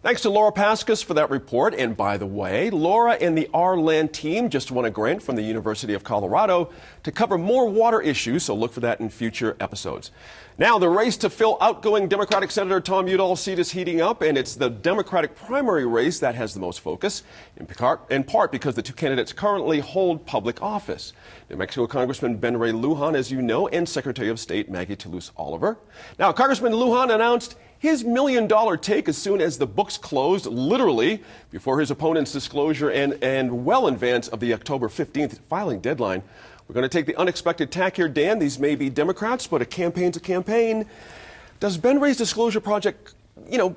Thanks to Laura Paskus for that report. And by the way, Laura and the R-Land team just won a grant from the University of Colorado to cover more water issues, so look for that in future episodes. Now, the race to fill outgoing Democratic Senator Tom Udall's seat is heating up, and it's the Democratic primary race that has the most focus, in part because the two candidates currently hold public office. New Mexico Congressman Ben Ray Lujan, as you know, and Secretary of State Maggie Toulouse Oliver. Now, Congressman Lujan announced his $1 million take as soon as the books closed, literally before his opponent's disclosure and well in advance of the October 15th filing deadline. We're going to take the unexpected tack here, Dan. These may be Democrats, but a campaign's a campaign. Does Ben Ray's disclosure project,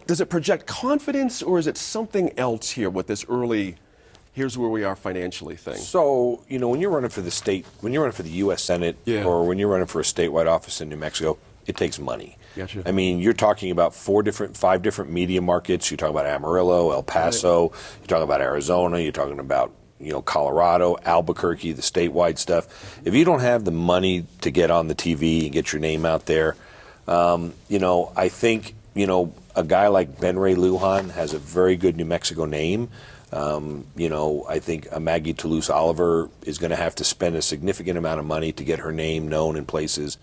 does it project confidence, or is it something else here with this early, here's where we are financially thing? So, when you're running for the state, when you're running for the U.S. Senate, or when you're running for a statewide office in New Mexico, it takes money. Gotcha. I mean, you're talking about 5 different media markets. You're talking about Amarillo, El Paso. Right. You're talking about Arizona. You're talking about Colorado, Albuquerque, the statewide stuff. If you don't have the money to get on the TV and get your name out there, I think a guy like Ben Ray Lujan has a very good New Mexico name. I think Maggie Toulouse Oliver is going to have to spend a significant amount of money to get her name known in places,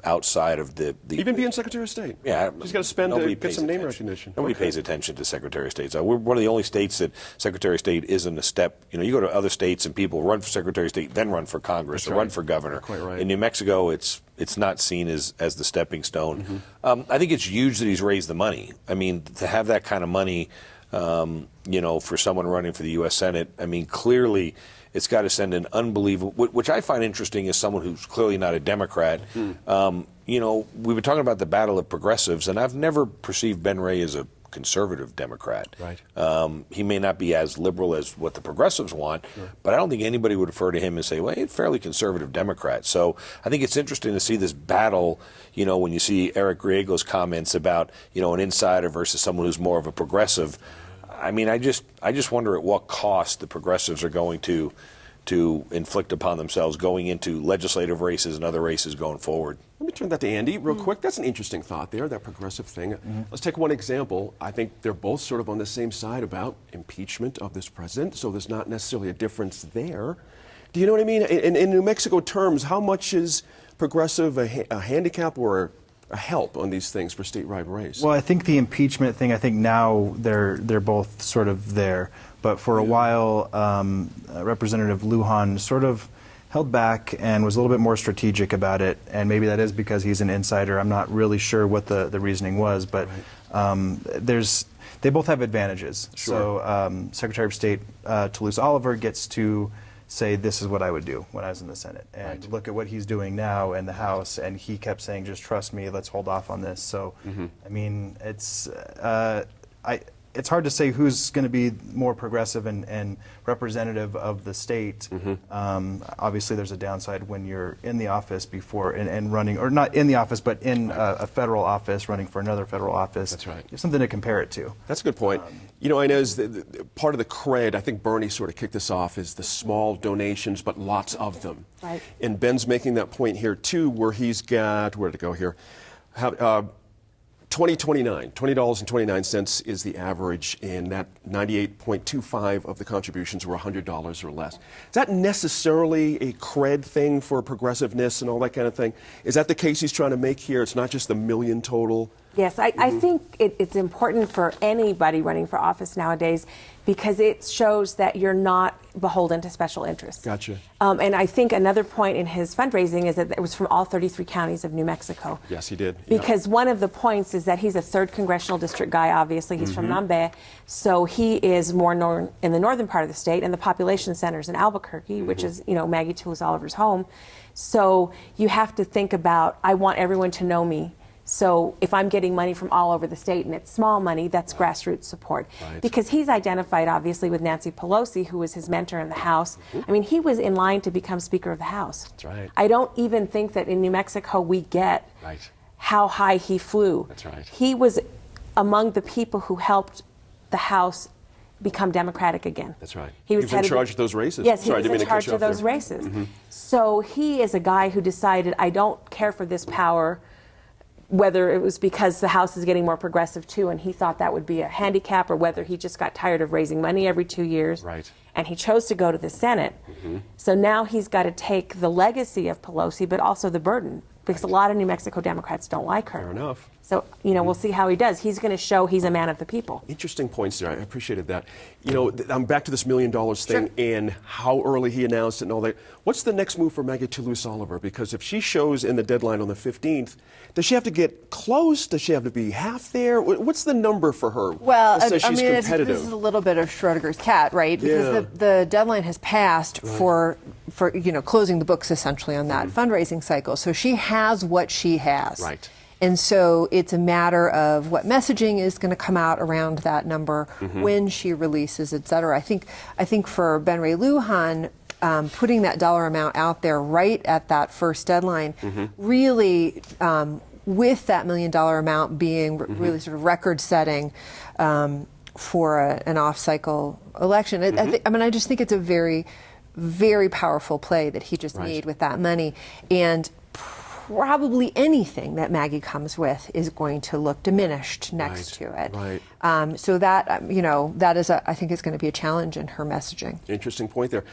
outside of the even being Secretary of State. Yeah, she's got to spend to get some name recognition. Nobody pays attention to Secretary of State. So we're one of the only states that Secretary of State isn't a step. You go to other states and people run for Secretary of State, then run for Congress, or run for governor. Quite right. In New Mexico, it's not seen as the stepping stone. I think it's huge that he's raised the money. I mean, to have that kind of money, for someone running for the U.S. Senate, I mean, clearly it's got to send an unbelievable, which I find interesting as someone who's clearly not a Democrat. We've been talking about the battle of progressives, and I've never perceived Ben Ray as a conservative Democrat. Right. He may not be as liberal as what the progressives want, but I don't think anybody would refer to him and say, well, he's a fairly conservative Democrat. So I think it's interesting to see this battle, when you see Eric Griego's comments about, an insider versus someone who's more of a progressive. I mean, I just wonder at what cost the progressives are going to inflict upon themselves going into legislative races and other races going forward. Let me turn that to Andy real quick. That's an interesting thought there, that progressive thing. Let's take one example. I think they're both sort of on the same side about impeachment of this president, so there's not necessarily a difference there. Do you know what I mean? In New Mexico terms, how much is progressive a handicap or a help on these things for statewide race? Well, I think the impeachment thing, I think now they're both sort of there. But for a while, Representative Lujan sort of held back and was a little bit more strategic about it. And maybe that is because he's an insider. I'm not really sure what the reasoning was, but they both have advantages. Sure. So Secretary of State Toulouse Oliver gets to say, this is what I would do when I was in the Senate. And look at what he's doing now in the House. And he kept saying, just trust me, let's hold off on this. So, I mean, it's hard to say who's going to be more progressive and representative of the state. Obviously, there's a downside when you're in the office before and running, or not in the office, but in a federal office, running for another federal office. That's right. You have something to compare it to. That's a good point. I know part of the cred, I think Bernie sort of kicked this off, is the small donations, but lots of them. Right. And Ben's making that point here, too, where he's got, where did it go here? $20.29 is the average, and that 98.25 of the contributions were $100 or less. Is that necessarily a cred thing for progressiveness and all that kind of thing? Is that the case he's trying to make here? It's not just the million total? Yes, I think it's important for anybody running for office nowadays because it shows that you're not beholden to special interests. Gotcha. And I think another point in his fundraising is that it was from all 33 counties of New Mexico. Yes, he did. Because one of the points is that he's a 3rd congressional district guy, obviously. He's from Nambe. So he is more in the northern part of the state, and the population centers in Albuquerque, which is, Maggie Toulouse Oliver's home. So you have to think about, I want everyone to know me. So if I'm getting money from all over the state and it's small money, that's grassroots support. Right. Because he's identified, obviously, with Nancy Pelosi, who was his mentor in the House. I mean, he was in line to become Speaker of the House. That's right. I don't even think that in New Mexico we get how high he flew. That's right. He was among the people who helped the House become Democratic again. That's right. He was in charge of those races. Yes, Sorry, he was in charge of those races. So he is a guy who decided, I don't care for this power. whether it was because the House is getting more progressive too, and he thought that would be a handicap, or whether he just got tired of raising money every 2 years. Right. And he chose to go to the Senate. So now he's got to take the legacy of Pelosi, but also the burden, because a lot of New Mexico Democrats don't like her. Fair enough. So, we'll see how he does. He's going to show he's a man of the people. Interesting points there. I appreciated that. I'm back to this $1 million thing and how early he announced it and all that. What's the next move for Maggie Toulouse-Oliver? Because if she shows in the deadline on the 15th, does she have to get close? Does she have to be half there? What's the number for her? Well, that says she's this competitive? is a little bit of Schrodinger's cat, right? Because the deadline has passed for closing the books essentially on that fundraising cycle. So she has what she has. Right. And so it's a matter of what messaging is going to come out around that number, when she releases, et cetera. I think for Ben Ray Lujan, putting that dollar amount out there right at that first deadline, really, with that $1 million amount being really sort of record-setting for an off-cycle election. I just think it's a very, very powerful play that he just made with that money. And probably anything that Maggie comes with is going to look diminished next to it. Right. So that, that is, I think, is going to be a challenge in her messaging. Interesting point there.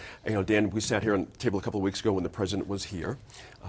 Dan, we sat here on the table a couple of weeks ago when the president was here,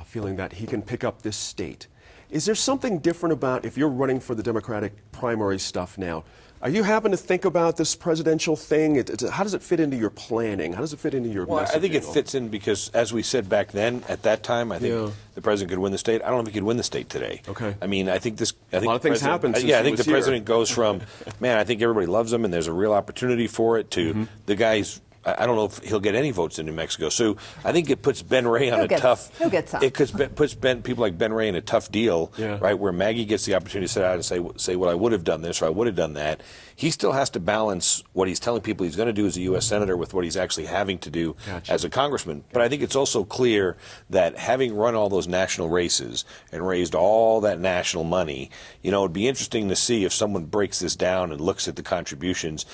feeling that he can pick up this state. Is there something different about if you're running for the Democratic primary stuff now? Are you having to think about this presidential thing? How does it fit into your planning? How does it fit into your messaging? I think it fits in because, as we said back then, at that time, I think the president could win the state. I don't know if he could win the state today. Okay. I mean, I think a lot of things happen since I he think was the president here. goes from, man, I think everybody loves him and there's a real opportunity for it, to the guy's. I don't know if he'll get any votes in New Mexico. So I think it puts Ben Ray on He'll get some. It puts people like Ben Ray in a tough deal, right? Where Maggie gets the opportunity to sit out and say, well, I would have done this or I would have done that. He still has to balance what he's telling people he's going to do as a U.S. Senator with what he's actually having to do as a congressman. But I think it's also clear that having run all those national races and raised all that national money, it'd be interesting to see if someone breaks this down and looks at the contributions,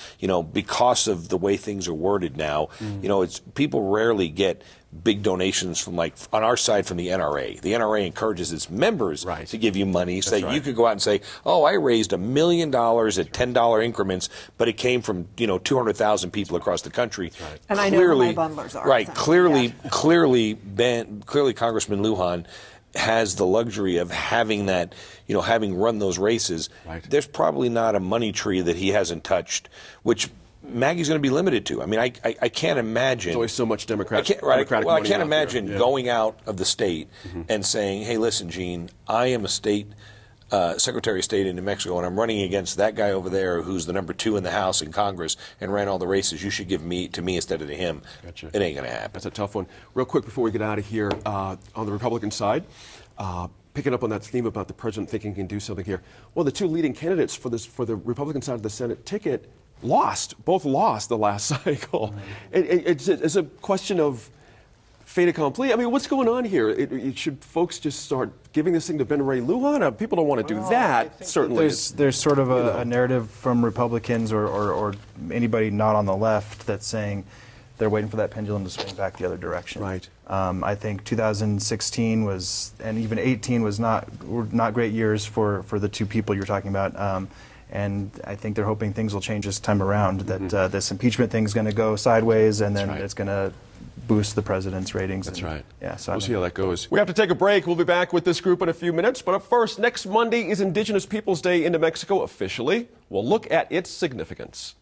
because of the way things are worded now. It's people rarely get big donations from, like, on our side, from the NRA. The NRA encourages its members to give you money, so that you could go out and say, oh, I raised $1 million at $10 increments, but it came from 200,000 people across the country. And I know who my bundlers are. Right. So, clearly, Congressman Lujan has the luxury of having that, having run those races. There's probably not a money tree that he hasn't touched, which Maggie's going to be limited to. I mean, I can't imagine. There's always so much Democratic I money can't out imagine there. going out of the state and saying, hey, listen, Gene, I am a state Secretary of State in New Mexico, and I'm running against that guy over there who's the number 2 in the House in Congress and ran all the races. You should give to me instead of to him. Gotcha. It ain't going to happen. That's a tough one. Real quick before we get out of here, on the Republican side, picking up on that theme about the president thinking he can do something here. Well, the 2 leading candidates for the Republican side of the Senate ticket both lost the last cycle. It's a question of fait accompli. I mean, what's going on here? Should folks just start giving this thing to Ben Ray Lujan? People don't want to do that, certainly. There's sort of a narrative from Republicans or anybody not on the left that's saying they're waiting for that pendulum to swing back the other direction. Right. I think 2016 was, and even 18 were not great years for the 2 people you're talking about. And I think they're hoping things will change this time around, that this impeachment thing's going to go sideways, and then it's going to boost the president's ratings. That's right. Yeah, so we'll see how that goes. We have to take a break. We'll be back with this group in a few minutes. But up first, next Monday is Indigenous Peoples Day in New Mexico officially. We'll look at its significance.